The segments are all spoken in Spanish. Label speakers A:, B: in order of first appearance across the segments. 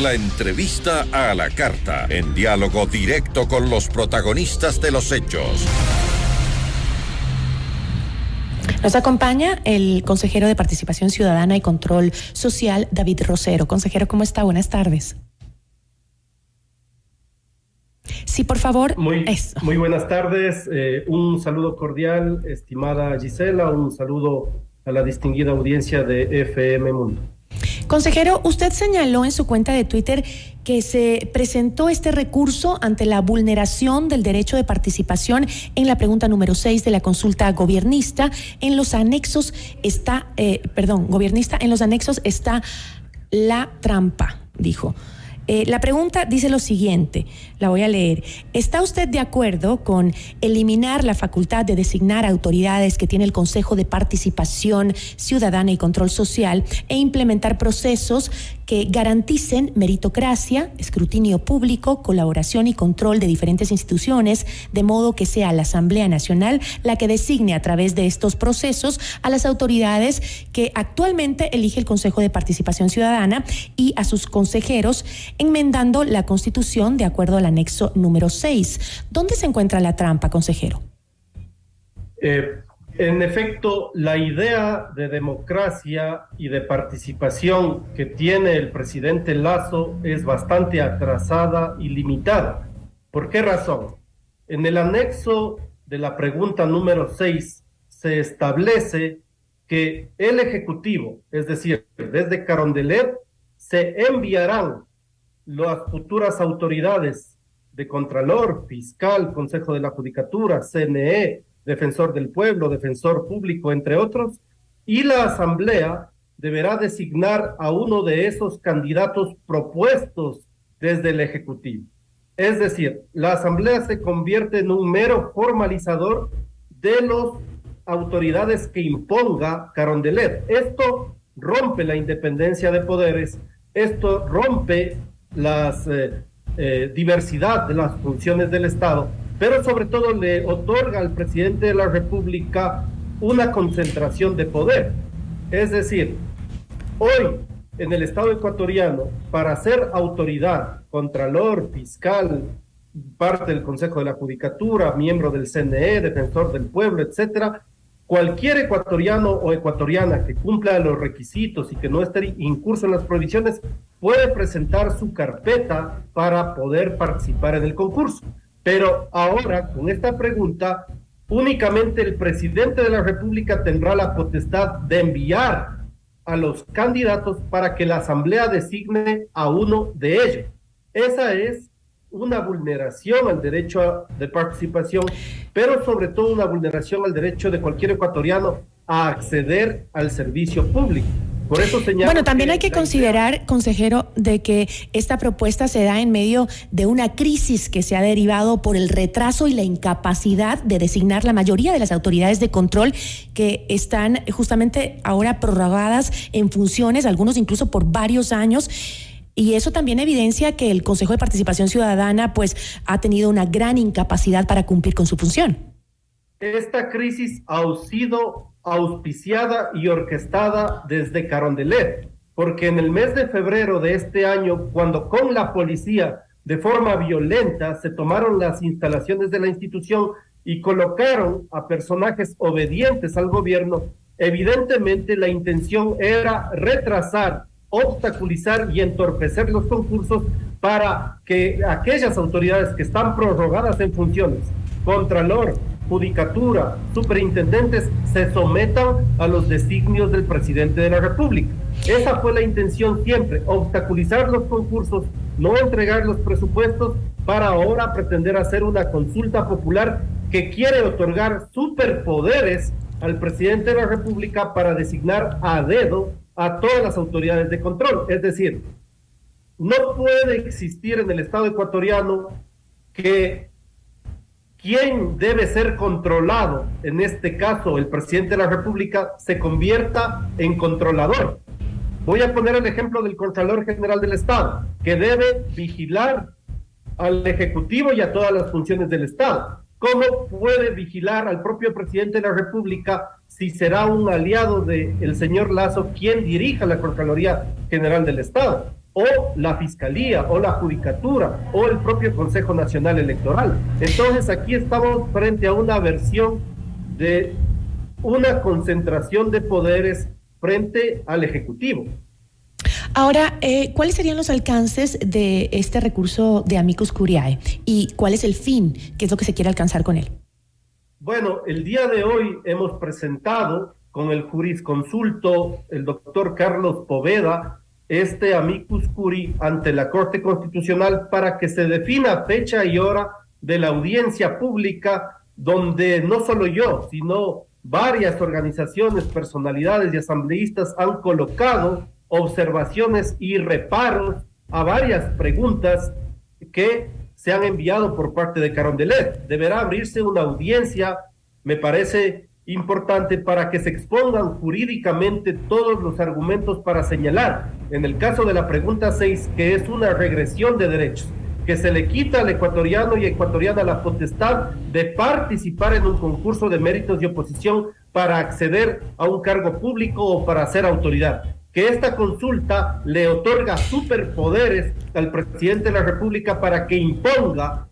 A: La entrevista a la carta, en diálogo directo con los protagonistas de los hechos.
B: Nos acompaña el consejero de Participación Ciudadana y Control Social, David Rosero. Consejero, ¿cómo está? Buenas tardes. Sí, por favor.
C: Muy buenas tardes. Un saludo cordial, estimada Gisela. Un saludo a la distinguida audiencia de FM Mundo.
B: Consejero, usted señaló en su cuenta de Twitter que se presentó este recurso ante la vulneración del derecho de participación en la pregunta número 6 de la consulta gobiernista. En los anexos está, en los anexos está la trampa, dijo. La pregunta dice lo siguiente, la voy a leer. ¿Está usted de acuerdo con eliminar la facultad de designar autoridades que tiene el Consejo de Participación Ciudadana y Control Social e implementar procesos que garanticen meritocracia, escrutinio público, colaboración y control de diferentes instituciones, de modo que sea la Asamblea Nacional la que designe a través de estos procesos a las autoridades que actualmente elige el Consejo de Participación Ciudadana y a sus consejeros, enmendando la Constitución de acuerdo al anexo número 6? ¿Dónde se encuentra la trampa, consejero?
C: En efecto, la idea de democracia y de participación que tiene el presidente Lasso es bastante atrasada y limitada. ¿Por qué razón? En el anexo de la pregunta número 6 se establece que el Ejecutivo, es decir, desde Carondelet, se enviarán las futuras autoridades de Contralor, Fiscal, Consejo de la Judicatura, CNE, Defensor del Pueblo, Defensor Público, entre otros, y la Asamblea deberá designar a uno de esos candidatos propuestos desde el Ejecutivo. Es decir, la Asamblea se convierte en un mero formalizador de las autoridades que imponga Carondelet. Esto rompe la independencia de poderes, esto rompe la diversidad de las funciones del Estado, pero sobre todo le otorga al presidente de la República una concentración de poder. Es decir, hoy en el Estado ecuatoriano, para ser autoridad, contralor, fiscal, parte del Consejo de la Judicatura, miembro del CNE, defensor del pueblo, etcétera, cualquier ecuatoriano o ecuatoriana que cumpla los requisitos y que no esté incurso en las prohibiciones puede presentar su carpeta para poder participar en el concurso. Pero ahora, con esta pregunta, únicamente el presidente de la República tendrá la potestad de enviar a los candidatos para que la Asamblea designe a uno de ellos. Esa es una vulneración al derecho de participación, pero sobre todo una vulneración al derecho de cualquier ecuatoriano a acceder al servicio público. Por eso
B: bueno, también hay que considerar, consejero, de que esta propuesta se da en medio de una crisis que se ha derivado por el retraso y la incapacidad de designar la mayoría de las autoridades de control que están justamente ahora prorrogadas en funciones, algunos incluso por varios años. Y eso también evidencia que el Consejo de Participación Ciudadana pues ha tenido una gran incapacidad para cumplir con su función.
C: Esta crisis ha sido auspiciada y orquestada desde Carondelet, porque en el mes de febrero de este año, cuando con la policía de forma violenta se tomaron las instalaciones de la institución y colocaron a personajes obedientes al gobierno, evidentemente la intención era retrasar, obstaculizar y entorpecer los concursos para que aquellas autoridades que están prorrogadas en funciones, Contralor, Judicatura, superintendentes, se sometan a los designios del presidente de la República. Esa fue la intención siempre, obstaculizar los concursos, no entregar los presupuestos para ahora pretender hacer una consulta popular que quiere otorgar superpoderes al presidente de la República para designar a dedo a todas las autoridades de control. Es decir, no puede existir en el Estado ecuatoriano que quien debe ser controlado, en este caso el presidente de la República, se convierta en controlador. Voy a poner el ejemplo del Contralor General del Estado, que debe vigilar al Ejecutivo y a todas las funciones del Estado. ¿Cómo puede vigilar al propio presidente de la República si será un aliado del señor Lasso quien dirija la Contraloría General del Estado? o la Fiscalía, o la Judicatura, o el propio Consejo Nacional Electoral. Entonces aquí estamos frente a una versión de una concentración de poderes frente al Ejecutivo.
B: Ahora, ¿cuáles serían los alcances de este recurso de Amicus Curiae? ¿Y cuál es el fin? ¿Qué es lo que se quiere alcanzar con él?
C: Bueno, el día de hoy hemos presentado con el jurisconsulto, el doctor Carlos Poveda, este Amicus Curiae ante la Corte Constitucional para que se defina fecha y hora de la audiencia pública, donde no solo yo, sino varias organizaciones, personalidades y asambleístas han colocado observaciones y reparos a varias preguntas que se han enviado por parte de Carondelet. Deberá abrirse una audiencia, me parece importante, para que se expongan jurídicamente todos los argumentos para señalar, en el caso de la pregunta 6, que es una regresión de derechos, que se le quita al ecuatoriano y ecuatoriana la potestad de participar en un concurso de méritos y oposición para acceder a un cargo público o para ser autoridad, que esta consulta le otorga superpoderes al presidente de la República para que imponga,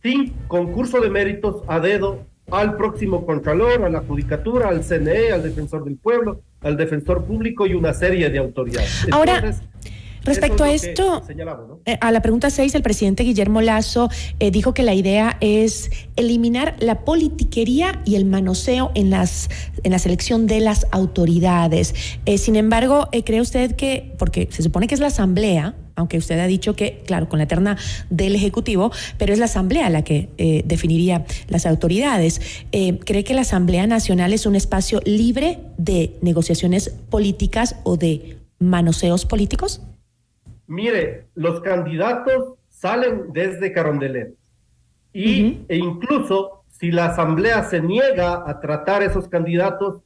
C: sin concurso de méritos, a dedo al próximo Contralor, a la Judicatura, al CNE, al Defensor del Pueblo, al Defensor Público y una serie de autoridades.
B: Ahora,
C: entonces,
B: respecto a esto,
C: ¿no?
B: A la pregunta 6, el presidente Guillermo Lasso dijo que la idea es eliminar la politiquería y el manoseo en la selección de las autoridades. Sin embargo, ¿cree usted que, porque se supone que es la Asamblea, aunque usted ha dicho que, claro, con la terna del Ejecutivo, pero es la Asamblea la que definiría las autoridades, ¿cree que la Asamblea Nacional es un espacio libre de negociaciones políticas o de manoseos políticos?
C: Mire, los candidatos salen desde Carondelet e incluso si la Asamblea se niega a tratar esos candidatos,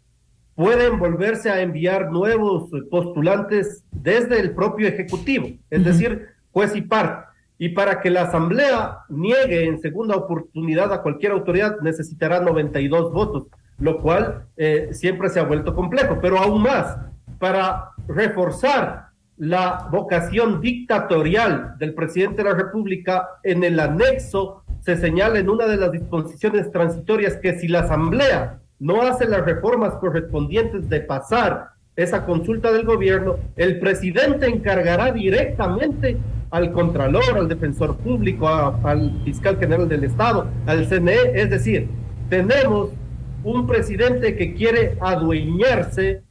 C: pueden volverse a enviar nuevos postulantes desde el propio Ejecutivo, es decir, juez y parte. Y para que la Asamblea niegue en segunda oportunidad a cualquier autoridad, necesitará 92 votos, lo cual siempre se ha vuelto complejo. Pero aún más, para reforzar la vocación dictatorial del presidente de la República, en el anexo se señala en una de las disposiciones transitorias que si la Asamblea no hace las reformas correspondientes de pasar esa consulta del gobierno, el presidente encargará directamente al Contralor, al Defensor Público, al Fiscal General del Estado, al CNE. Es decir, tenemos un presidente que quiere adueñarse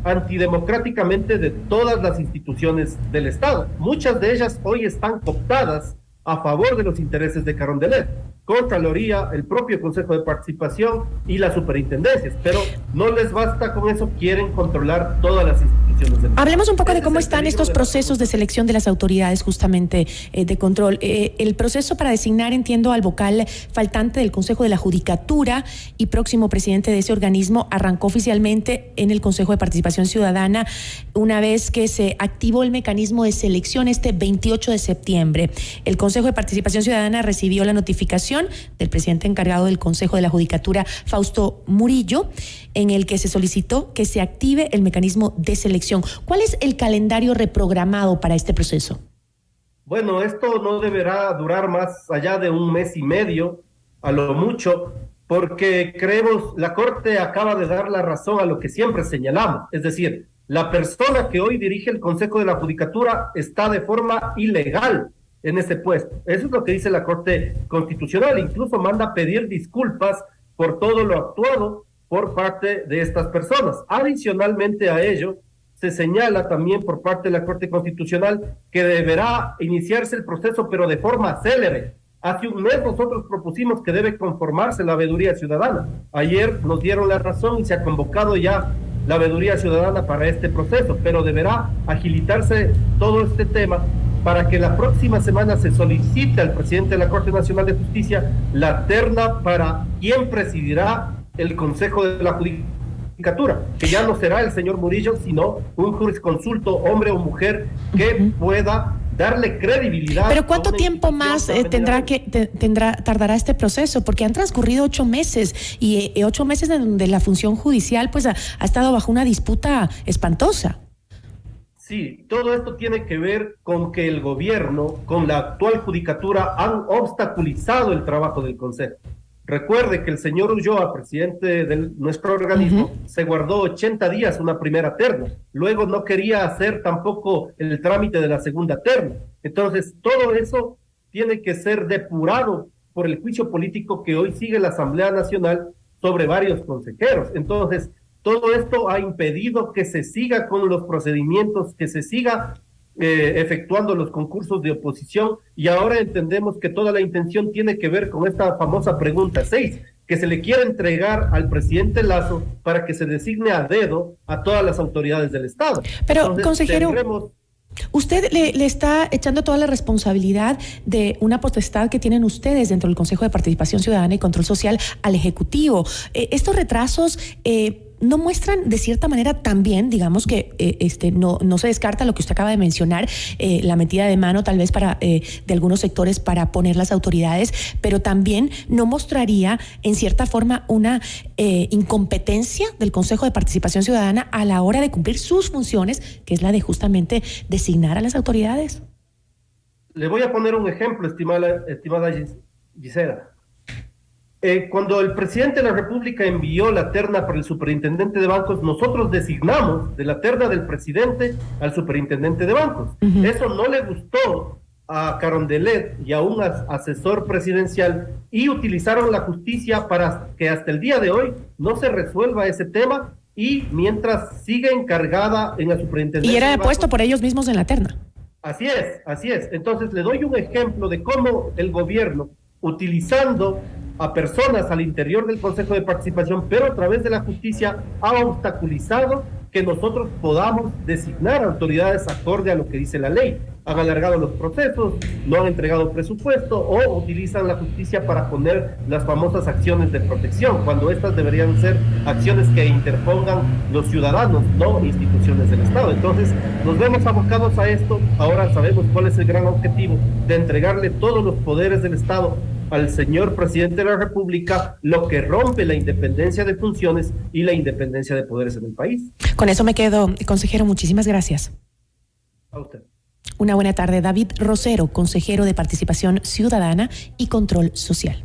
C: antidemocráticamente de todas las instituciones del Estado. Muchas de ellas hoy están cooptadas a favor de los intereses de Carondelet, Contraloría, el propio Consejo de Participación y las superintendencias, pero no les basta con eso, quieren controlar todas las instituciones del Estado.
B: Hablemos un poco de cómo están estos procesos de selección de las autoridades justamente de control. El proceso para designar, entiendo, al vocal faltante del Consejo de la Judicatura y próximo presidente de ese organismo arrancó oficialmente en el Consejo de Participación Ciudadana una vez que se activó el mecanismo de selección este 28 de septiembre. El Consejo de Participación Ciudadana recibió la notificación del presidente encargado del Consejo de la Judicatura, Fausto Murillo, en el que se solicitó que se active el mecanismo de selección. ¿Cuál es el calendario reprogramado para este proceso?
C: Bueno, esto no deberá durar más allá de un mes y medio, a lo mucho, porque creemos, la Corte acaba de dar la razón a lo que siempre señalamos, es decir, la persona que hoy dirige el Consejo de la Judicatura está de forma ilegal en ese puesto. Eso es lo que dice la Corte Constitucional. Incluso manda pedir disculpas por todo lo actuado por parte de estas personas. Adicionalmente a ello, se señala también por parte de la Corte Constitucional que deberá iniciarse el proceso, pero de forma célere. Hace un mes nosotros propusimos que debe conformarse la veeduría ciudadana. Ayer nos dieron la razón y se ha convocado ya la veeduría ciudadana para este proceso, pero deberá agilitarse todo este tema para que la próxima semana se solicite al presidente de la Corte Nacional de Justicia la terna para quien presidirá el Consejo de la Judicatura, que ya no será el señor Murillo, sino un jurisconsulto, hombre o mujer, que pueda darle credibilidad.
B: Pero ¿cuánto tiempo más tardará este proceso? Porque han transcurrido 8 meses y 8 meses en donde la función judicial pues ha estado bajo una disputa espantosa.
C: Sí, todo esto tiene que ver con que el gobierno, con la actual judicatura, han obstaculizado el trabajo del Consejo. Recuerde que el señor Ulloa, presidente de nuestro organismo, se guardó 80 días una primera terna. Luego no quería hacer tampoco el trámite de la segunda terna. Entonces, todo eso tiene que ser depurado por el juicio político que hoy sigue la Asamblea Nacional sobre varios consejeros. Entonces, todo esto ha impedido que se siga con los procedimientos, que se siga efectuando los concursos de oposición, y ahora entendemos que toda la intención tiene que ver con esta famosa pregunta 6, que se le quiere entregar al presidente Lasso para que se designe a dedo a todas las autoridades del Estado.
B: Pero,
C: entonces,
B: consejero, usted le está echando toda la responsabilidad de una potestad que tienen ustedes dentro del Consejo de Participación Ciudadana y Control Social al Ejecutivo. Estos retrasos no muestran de cierta manera también, digamos que no se descarta lo que usted acaba de mencionar, la metida de mano tal vez de algunos sectores para poner las autoridades, pero también no mostraría en cierta forma una incompetencia del Consejo de Participación Ciudadana a la hora de cumplir sus funciones, que es la de justamente designar a las autoridades.
C: Le voy a poner un ejemplo, estimada Gisela. Cuando el presidente de la República envió la terna para el superintendente de bancos, nosotros designamos de la terna del presidente al superintendente de bancos. Eso no le gustó a Carondelet y a un asesor presidencial, y utilizaron la justicia para que hasta el día de hoy no se resuelva ese tema, y mientras sigue encargada en la superintendencia.
B: Y era puesto por ellos mismos en la terna.
C: Así es, así es. Entonces le doy un ejemplo de cómo el gobierno, utilizando a personas al interior del Consejo de Participación, pero a través de la justicia, ha obstaculizado que nosotros podamos designar autoridades acorde a lo que dice la ley. Han alargado los procesos, no han entregado presupuesto, o utilizan la justicia para poner las famosas acciones de protección, cuando estas deberían ser acciones que interpongan los ciudadanos, no instituciones del Estado. Entonces, nos vemos abocados a esto. Ahora sabemos cuál es el gran objetivo de entregarle todos los poderes del Estado al señor presidente de la República, lo que rompe la independencia de funciones y la independencia de poderes en el país.
B: Con eso me quedo, consejero. Muchísimas gracias.
C: A usted.
B: Una buena tarde. David Rosero, consejero de Participación Ciudadana y Control Social.